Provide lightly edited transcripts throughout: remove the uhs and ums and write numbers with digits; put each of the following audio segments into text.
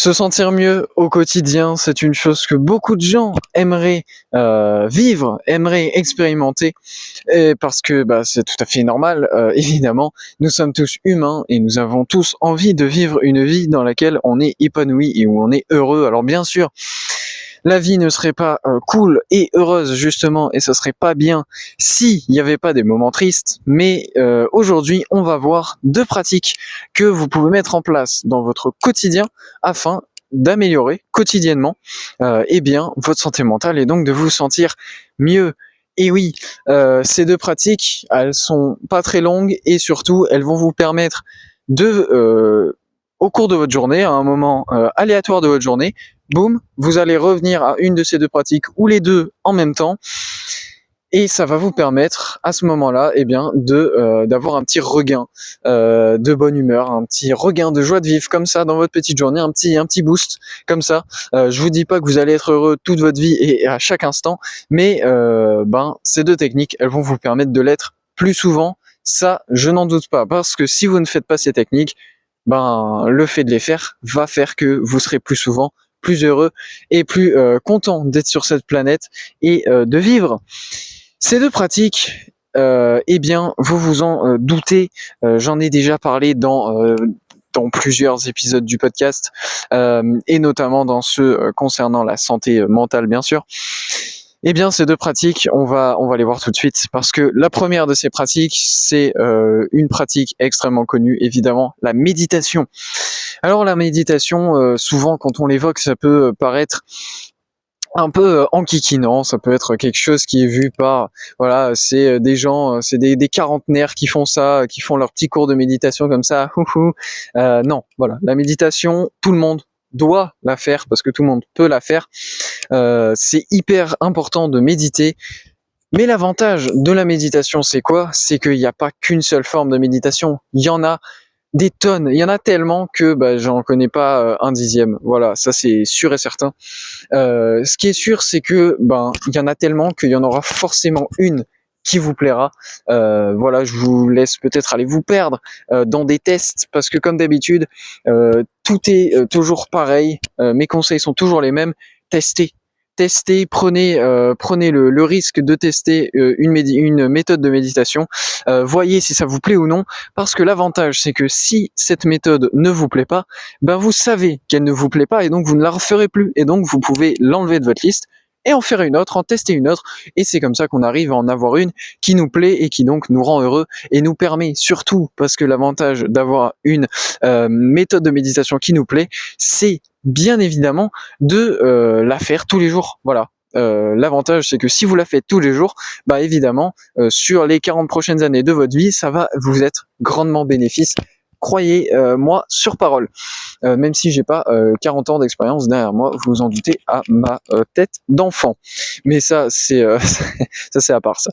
Se sentir mieux au quotidien, c'est une chose que beaucoup de gens aimeraient vivre, aimeraient expérimenter, et parce que c'est tout à fait normal, évidemment. Nous sommes tous humains et nous avons tous envie de vivre une vie dans laquelle on est épanoui et où on est heureux. Alors bien sûr, la vie ne serait pas cool et heureuse justement, et ce serait pas bien s'il n'y avait pas des moments tristes. Mais aujourd'hui, on va voir deux pratiques que vous pouvez mettre en place dans votre quotidien afin d'améliorer quotidiennement votre santé mentale et donc de vous sentir mieux. Et oui, ces deux pratiques, elles sont pas très longues et surtout, elles vont vous permettre au cours de votre journée, à un moment aléatoire de votre journée, boum, vous allez revenir à une de ces deux pratiques ou les deux en même temps, et ça va vous permettre à ce moment-là, d'avoir un petit regain de bonne humeur, un petit regain de joie de vivre comme ça dans votre petite journée, un petit boost comme ça. Je vous dis pas que vous allez être heureux toute votre vie et à chaque instant, mais ces deux techniques, elles vont vous permettre de l'être plus souvent. Ça, je n'en doute pas, parce que si vous ne faites pas ces techniques, le fait de les faire va faire que vous serez plus souvent plus heureux et plus content d'être sur cette planète et de vivre. Ces deux pratiques, vous vous en doutez, j'en ai déjà parlé dans plusieurs épisodes du podcast, et notamment dans ceux concernant la santé mentale, bien sûr. Ces deux pratiques, on va les voir tout de suite, parce que la première de ces pratiques, c'est une pratique extrêmement connue, évidemment, la méditation. Alors la méditation, souvent quand on l'évoque, ça peut paraître un peu enquiquinant, ça peut être quelque chose qui est vu par, voilà, c'est des gens, c'est des quarantenaires qui font ça, qui font leur petit cours de méditation comme ça, non, voilà, la méditation, tout le monde doit la faire, parce que tout le monde peut la faire. C'est hyper important de méditer. Mais l'avantage de la méditation, c'est quoi? C'est qu'il n'y a pas qu'une seule forme de méditation. Il y en a des tonnes. Il y en a tellement que j'en connais pas un dixième. Voilà, ça c'est sûr et certain. Ce qui est sûr, c'est que il y en a tellement qu'il y en aura forcément une qui vous plaira. Voilà, je vous laisse peut-être aller vous perdre dans des tests, parce que comme d'habitude, tout est toujours pareil. Mes conseils sont toujours les mêmes. Testez, prenez le risque de tester une méthode de méditation. Voyez si ça vous plaît ou non, parce que l'avantage, c'est que si cette méthode ne vous plaît pas, vous savez qu'elle ne vous plaît pas, et donc vous ne la referez plus, et donc vous pouvez l'enlever de votre liste et en faire une autre, en tester une autre, et c'est comme ça qu'on arrive à en avoir une qui nous plaît et qui donc nous rend heureux et nous permet surtout, parce que l'avantage d'avoir une méthode de méditation qui nous plaît, c'est bien évidemment de la faire tous les jours. Voilà. L'avantage, c'est que si vous la faites tous les jours, évidemment, sur les 40 prochaines années de votre vie, ça va vous être grandement bénéfice. Croyez moi sur parole. Même si j'ai pas 40 ans d'expérience derrière moi, vous vous en doutez, à ma tête d'enfant. Mais ça, c'est ça, c'est à part ça.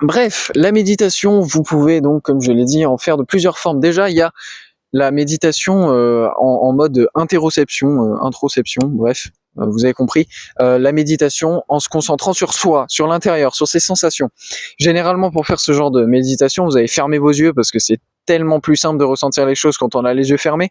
Bref, la méditation, vous pouvez donc, comme je l'ai dit, en faire de plusieurs formes. Déjà, il y a la méditation en mode introception, bref, vous avez compris. La méditation en se concentrant sur soi, sur l'intérieur, sur ses sensations. Généralement, pour faire ce genre de méditation, vous allez fermer vos yeux, parce que c'est tellement plus simple de ressentir les choses quand on a les yeux fermés.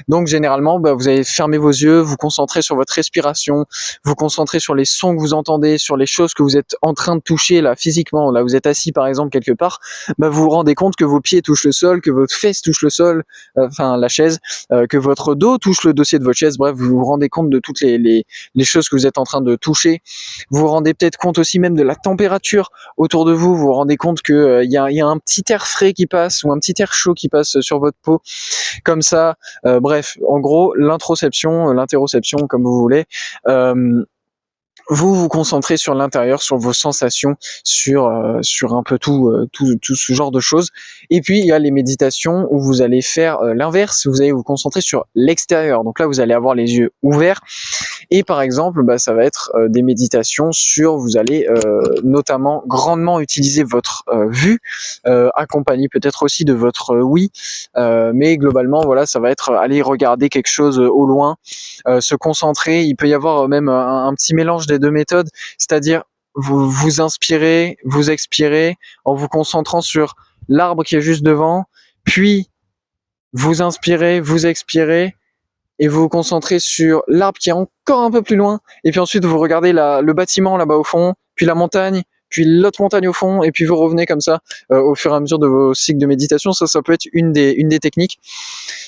Donc généralement, vous allez fermer vos yeux, vous concentrer sur votre respiration, vous concentrer sur les sons que vous entendez, sur les choses que vous êtes en train de toucher là physiquement. Là, vous êtes assis par exemple quelque part, vous vous rendez compte que vos pieds touchent le sol, que votre fesse touche le sol, la chaise, que votre dos touche le dossier de votre chaise. Bref, vous vous rendez compte de toutes les choses que vous êtes en train de toucher. Vous vous rendez peut-être compte aussi même de la température autour de vous. Vous vous rendez compte que il y a un petit air frais qui passe, ou un petit air chaud qui passe sur votre peau, comme ça. Bref, en gros, l'interoception, comme vous voulez. Vous concentrez sur l'intérieur, sur vos sensations, sur un peu tout ce genre de choses. Et puis il y a les méditations où vous allez faire l'inverse, vous allez vous concentrer sur l'extérieur. Donc là, vous allez avoir les yeux ouverts, et par exemple, ça va être des méditations sur, vous allez notamment grandement utiliser votre vue, accompagné peut-être aussi de votre oui, mais globalement, voilà, ça va être aller regarder quelque chose au loin, se concentrer. Il peut y avoir même un petit mélange des deux méthodes, c'est-à-dire vous inspirez, vous expirez en vous concentrant sur l'arbre qui est juste devant, puis vous inspirez, vous expirez, et vous vous concentrez sur l'arbre qui est encore un peu plus loin, et puis ensuite vous regardez le bâtiment là-bas au fond, puis la montagne, puis l'autre montagne au fond, et puis vous revenez comme ça au fur et à mesure de vos cycles de méditation. Ça peut être une des techniques.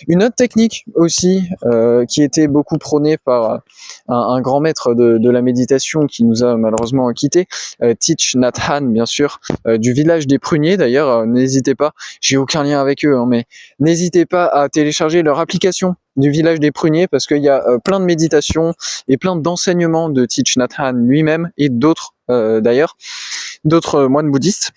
Une autre technique aussi qui était beaucoup prônée par un grand maître de la méditation qui nous a malheureusement quittés, Thich Nhat Hanh, bien sûr, du village des pruniers d'ailleurs. N'hésitez pas, j'ai aucun lien avec eux, hein, mais n'hésitez pas à télécharger leur application du village des pruniers, parce qu'il y a plein de méditations et plein d'enseignements de Thich Nhat Hanh lui-même et d'autres d'ailleurs, d'autres moines bouddhistes.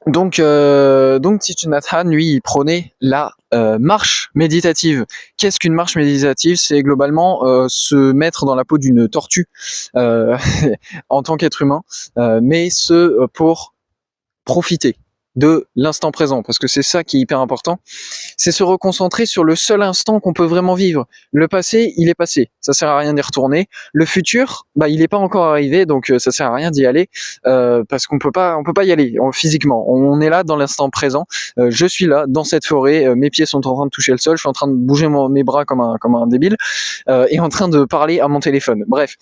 Donc Thich Nhat Hanh, lui, il prônait la marche méditative. Qu'est-ce qu'une marche méditative? C'est globalement se mettre dans la peau d'une tortue en tant qu'être humain, mais pour profiter de l'instant présent, parce que c'est ça qui est hyper important. C'est se reconcentrer sur le seul instant qu'on peut vraiment vivre. Le passé, il est passé, ça sert à rien d'y retourner. Le futur, bah il est pas encore arrivé, donc ça sert à rien d'y aller, parce qu'on peut pas y aller physiquement. On est là dans l'instant présent. Je suis là dans cette forêt, mes pieds sont en train de toucher le sol, je suis en train de bouger mes bras comme un débile, et en train de parler à mon téléphone. Bref.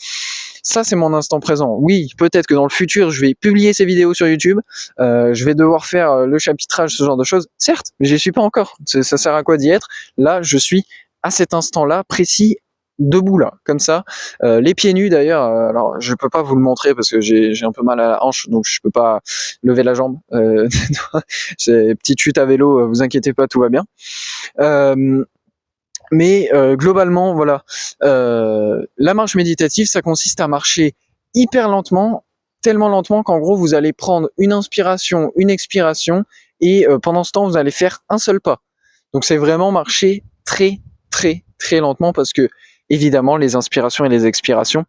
Ça, c'est mon instant présent. Oui, peut-être que dans le futur, je vais publier ces vidéos sur YouTube, je vais devoir faire le chapitrage, ce genre de choses. Certes, mais j'y suis pas encore. Ça sert à quoi d'y être? Là, je suis à cet instant-là, précis, debout là, comme ça, les pieds nus d'ailleurs. Alors, je peux pas vous le montrer parce que j'ai un peu mal à la hanche, donc je peux pas lever la jambe. J'ai petite chute à vélo, vous inquiétez pas, tout va bien. Mais globalement, voilà, la marche méditative, ça consiste à marcher hyper lentement, tellement lentement qu'en gros, vous allez prendre une inspiration, une expiration, et pendant ce temps, vous allez faire un seul pas. Donc c'est vraiment marcher très, très, très lentement, parce que évidemment, les inspirations et les expirations,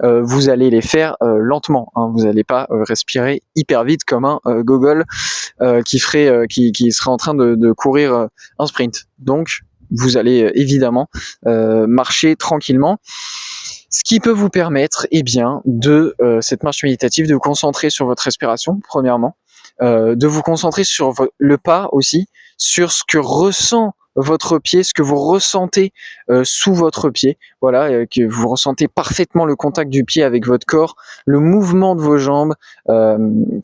vous allez les faire lentement, hein. Vous n'allez pas respirer hyper vite comme un gogol qui serait en train de courir un sprint. Donc vous allez évidemment marcher tranquillement, ce qui peut vous permettre de cette marche méditative de vous concentrer sur votre respiration premièrement, de vous concentrer sur le pas aussi, sur ce que ressent votre pied, ce que vous ressentez sous votre pied, voilà, que vous ressentez parfaitement le contact du pied avec votre corps, le mouvement de vos jambes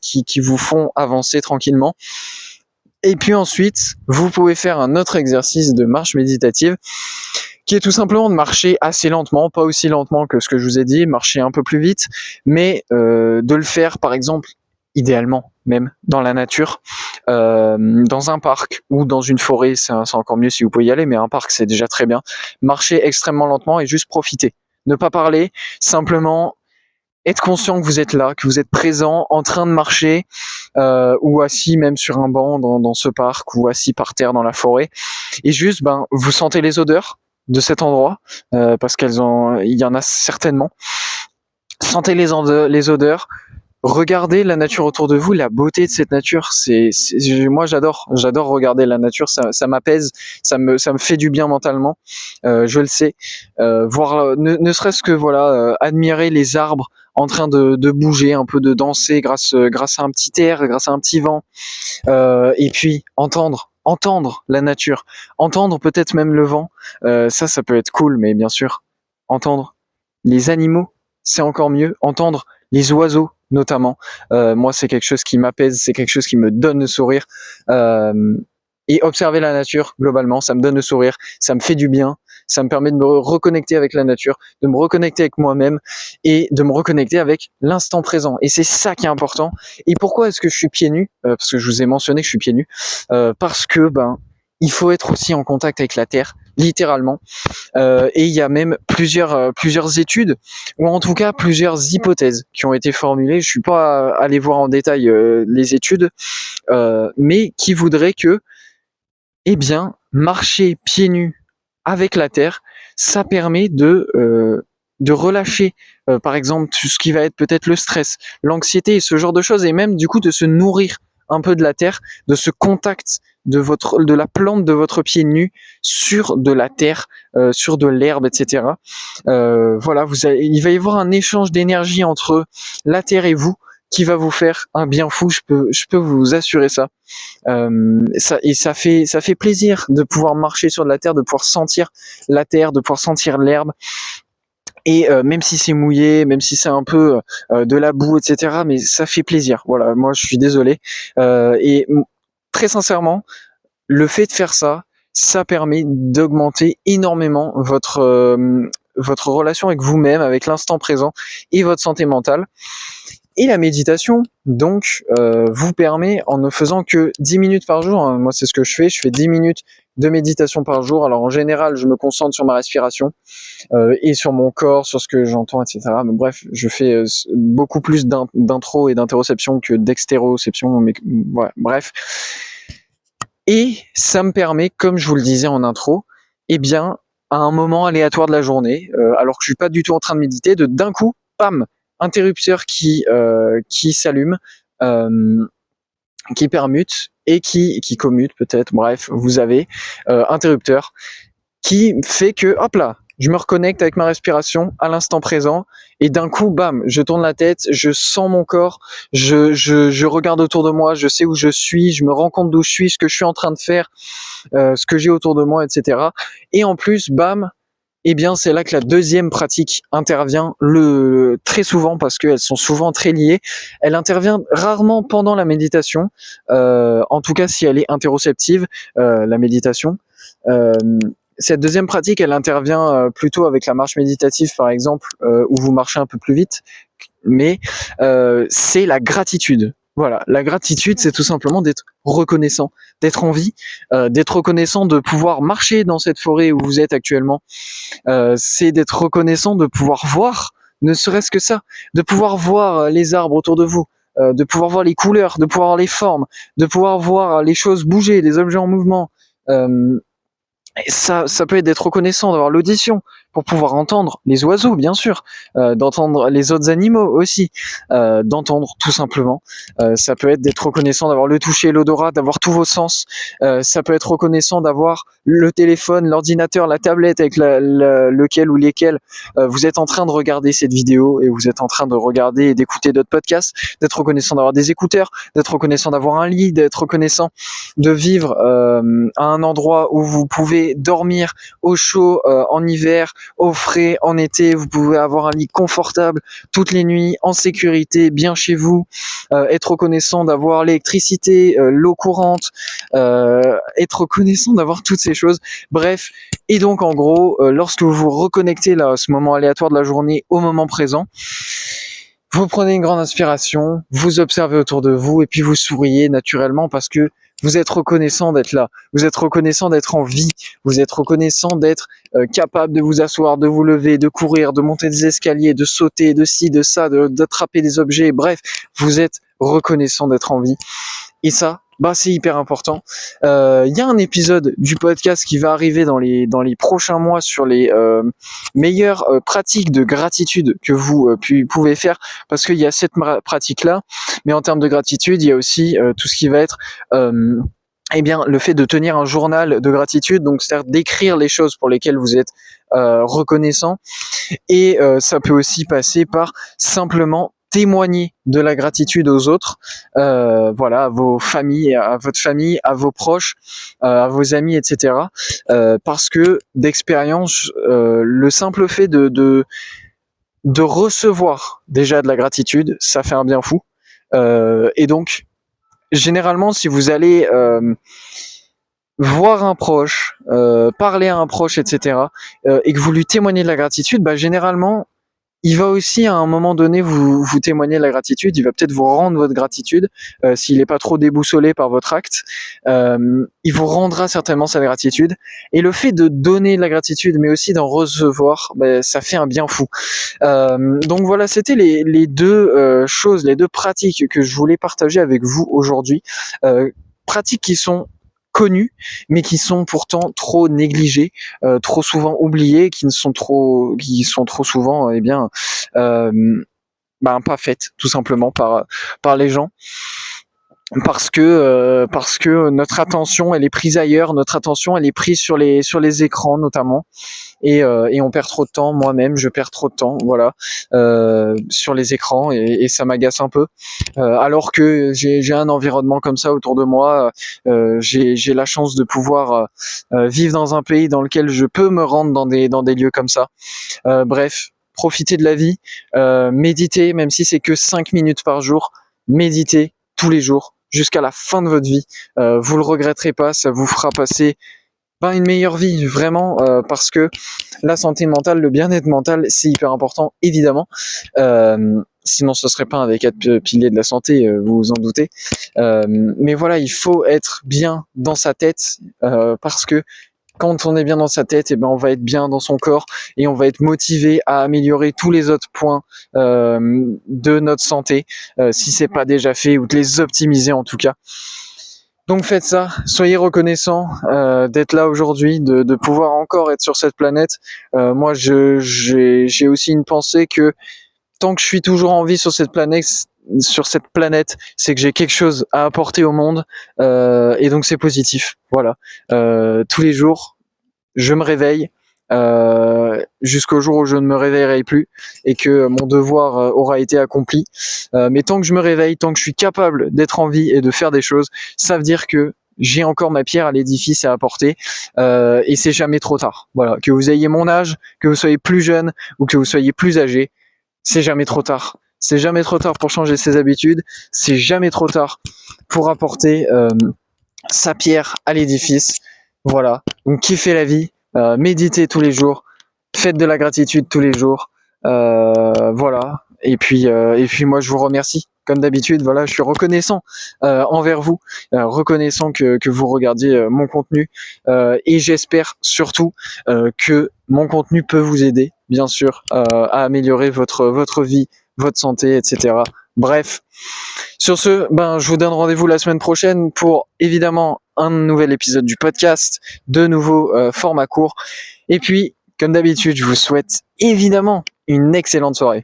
qui vous font avancer tranquillement. Et puis ensuite, vous pouvez faire un autre exercice de marche méditative qui est tout simplement de marcher assez lentement, pas aussi lentement que ce que je vous ai dit, marcher un peu plus vite, mais de le faire par exemple, idéalement même, dans la nature, dans un parc ou dans une forêt, c'est encore mieux si vous pouvez y aller, mais un parc c'est déjà très bien. Marcher extrêmement lentement et juste profiter. Ne pas parler, simplement être conscient que vous êtes là, que vous êtes présent, en train de marcher, ou assis même sur un banc dans ce parc, ou assis par terre dans la forêt, et juste, vous sentez les odeurs de cet endroit, parce il y en a certainement. Sentez les odeurs, regardez la nature autour de vous, la beauté de cette nature. Moi j'adore regarder la nature, ça m'apaise, ça me fait du bien mentalement, je le sais. Voir, ne serait-ce que voilà, admirer les arbres en train de bouger, un peu de danser grâce à un petit air, grâce à un petit vent, et puis entendre la nature, entendre peut-être même le vent, ça peut être cool, mais bien sûr, entendre les animaux, c'est encore mieux, entendre les oiseaux notamment, moi c'est quelque chose qui m'apaise, c'est quelque chose qui me donne le sourire, et observer la nature globalement, ça me donne le sourire, ça me fait du bien, ça me permet de me reconnecter avec la nature, de me reconnecter avec moi-même et de me reconnecter avec l'instant présent. Et c'est ça qui est important. Et pourquoi est-ce que je suis pieds nus? Parce que je vous ai mentionné que je suis pieds nus. Parce que il faut être aussi en contact avec la terre, littéralement. Et il y a même plusieurs études, ou en tout cas plusieurs hypothèses qui ont été formulées. Je suis pas allé voir en détail les études, mais qui voudraient que, marcher pieds nus avec la terre, ça permet de relâcher, par exemple, tout ce qui va être peut-être le stress, l'anxiété et ce genre de choses, et même du coup de se nourrir un peu de la terre, de ce contact de la plante de votre pied nu sur de la terre, sur de l'herbe, etc. Voilà, il va y avoir un échange d'énergie entre la terre et vous qui va vous faire un bien fou, je peux vous assurer ça. Ça fait plaisir de pouvoir marcher sur de la terre, de pouvoir sentir la terre, de pouvoir sentir l'herbe. Et même si c'est mouillé, même si c'est un peu de la boue, etc., mais ça fait plaisir. Voilà, moi je suis désolé. Très sincèrement, le fait de faire ça, ça permet d'augmenter énormément votre relation avec vous-même, avec l'instant présent et votre santé mentale. Et la méditation, donc, vous permet, en ne faisant que 10 minutes par jour, hein, moi c'est ce que je fais 10 minutes de méditation par jour. Alors en général, je me concentre sur ma respiration et sur mon corps, sur ce que j'entends, etc. Mais bref, je fais beaucoup plus d'intro et d'interoception que d'extéroception, mais ouais, bref. Et ça me permet, comme je vous le disais en intro, eh bien, à un moment aléatoire de la journée, alors que je suis pas du tout en train de méditer, d'un coup, pam, interrupteur qui s'allume, qui permute et qui commute peut-être. Bref, vous avez interrupteur qui fait que, hop là, je me reconnecte avec ma respiration à l'instant présent et d'un coup, bam, je tourne la tête, je sens mon corps, je regarde autour de moi, je sais où je suis, je me rends compte d'où je suis, ce que je suis en train de faire, ce que j'ai autour de moi, etc. Et en plus, bam, eh bien, c'est là que la deuxième pratique intervient très souvent parce qu'elles sont souvent très liées. Elle intervient rarement pendant la méditation, en tout cas si elle est interoceptive, la méditation. Cette deuxième pratique, elle intervient plutôt avec la marche méditative, par exemple, où vous marchez un peu plus vite, mais c'est la gratitude. Voilà, la gratitude, c'est tout simplement d'être reconnaissant, d'être en vie, d'être reconnaissant de pouvoir marcher dans cette forêt où vous êtes actuellement. C'est d'être reconnaissant de pouvoir voir, ne serait-ce que ça, de pouvoir voir les arbres autour de vous, de pouvoir voir les couleurs, de pouvoir voir les formes, de pouvoir voir les choses bouger, les objets en mouvement. Ça peut être d'être reconnaissant d'avoir l'audition pour pouvoir entendre les oiseaux, bien sûr, d'entendre les autres animaux aussi, d'entendre tout simplement. Ça peut être d'être reconnaissant d'avoir le toucher, l'odorat, d'avoir tous vos sens. Ça peut être reconnaissant d'avoir le téléphone, l'ordinateur, la tablette avec lequel ou lesquels vous êtes en train de regarder cette vidéo et vous êtes en train de regarder et d'écouter d'autres podcasts, d'être reconnaissant d'avoir des écouteurs, d'être reconnaissant d'avoir un lit, d'être reconnaissant de vivre à un endroit où vous pouvez dormir au chaud en hiver, au frais en été, vous pouvez avoir un lit confortable toutes les nuits, en sécurité, bien chez vous, être reconnaissant d'avoir l'électricité, l'eau courante, être reconnaissant d'avoir toutes ces choses. Bref, et donc en gros, lorsque vous vous reconnectez là, à ce moment aléatoire de la journée, au moment présent, vous prenez une grande inspiration, vous observez autour de vous et puis vous souriez naturellement parce que vous êtes reconnaissant d'être là, vous êtes reconnaissant d'être en vie, vous êtes reconnaissant d'être capable de vous asseoir, de vous lever, de courir, de monter des escaliers, de sauter, de ci, de ça, d'attraper des objets, bref, vous êtes reconnaissant d'être en vie. Et ça, bah c'est hyper important. Il y a un épisode du podcast qui va arriver dans les prochains mois sur les meilleures pratiques de gratitude que vous pouvez faire, parce qu'il y a cette pratique là, mais en termes de gratitude, il y a aussi tout ce qui va être eh bien, le fait de tenir un journal de gratitude, donc c'est-à-dire d'écrire les choses pour lesquelles vous êtes reconnaissant, et ça peut aussi passer par simplement témoigner de la gratitude aux autres, voilà, à vos familles, à votre famille, à vos proches, à vos amis, etc. Parce que d'expérience, le simple fait de recevoir déjà de la gratitude, ça fait un bien fou. Et donc, généralement, si vous allez voir un proche, parler à un proche, etc., et que vous lui témoignez de la gratitude, bah généralement, il va aussi à un moment donné vous témoigner de la gratitude, il va peut-être vous rendre votre gratitude, s'il n'est pas trop déboussolé par votre acte, il vous rendra certainement sa gratitude. Et le fait de donner de la gratitude, mais aussi d'en recevoir, bah, ça fait un bien fou. Donc voilà, c'était les deux choses, les deux pratiques que je voulais partager avec vous aujourd'hui. Pratiques qui sont connues, mais qui sont pourtant trop négligées, trop souvent oubliées, qui sont trop souvent, eh bien, pas faites tout simplement par les gens. parce que notre attention elle est prise ailleurs, notre attention elle est prise sur les écrans notamment, et on perd trop de temps. Moi-même je perds trop de temps, voilà, sur les écrans, et ça m'agace un peu, alors que j'ai un environnement comme ça autour de moi. J'ai la chance de pouvoir vivre dans un pays dans lequel je peux me rendre dans des lieux comme ça. Bref, profitez de la vie, méditez, même si c'est que 5 minutes par jour, méditez tous les jours jusqu'à la fin de votre vie. Vous le regretterez pas, ça vous fera passer une meilleure vie, vraiment, parce que la santé mentale, le bien-être mental, c'est hyper important, évidemment. Sinon, ce serait pas un des 4 piliers de la santé, vous vous en doutez. Mais voilà, il faut être bien dans sa tête, parce que quand on est bien dans sa tête, on va être bien dans son corps, et on va être motivé à améliorer tous les autres points de notre santé, si c'est pas déjà fait, ou de les optimiser en tout cas. Donc faites ça, soyez reconnaissants d'être là aujourd'hui, de pouvoir encore être sur cette planète. Moi, j'ai aussi une pensée que tant que je suis toujours en vie sur cette planète, c'est que j'ai quelque chose à apporter au monde, et donc c'est positif. Voilà. Tous les jours, je me réveille, jusqu'au jour où je ne me réveillerai plus et que mon devoir aura été accompli. Mais tant que je me réveille, tant que je suis capable d'être en vie et de faire des choses, ça veut dire que j'ai encore ma pierre à l'édifice à apporter, et c'est jamais trop tard. Voilà, que vous ayez mon âge, que vous soyez plus jeune ou que vous soyez plus âgé, c'est jamais trop tard. C'est jamais trop tard pour changer ses habitudes, c'est jamais trop tard pour apporter sa pierre à l'édifice. Voilà, donc kiffez la vie, méditez tous les jours, faites de la gratitude tous les jours, voilà. Et puis moi je vous remercie. Comme d'habitude, voilà, je suis reconnaissant envers vous, reconnaissant que vous regardiez mon contenu, et j'espère surtout que mon contenu peut vous aider, bien sûr, à améliorer votre vie, votre santé, etc. Bref, sur ce, je vous donne rendez-vous la semaine prochaine pour évidemment un nouvel épisode du podcast, de nouveaux formats courts. Et puis, comme d'habitude, je vous souhaite évidemment une excellente soirée.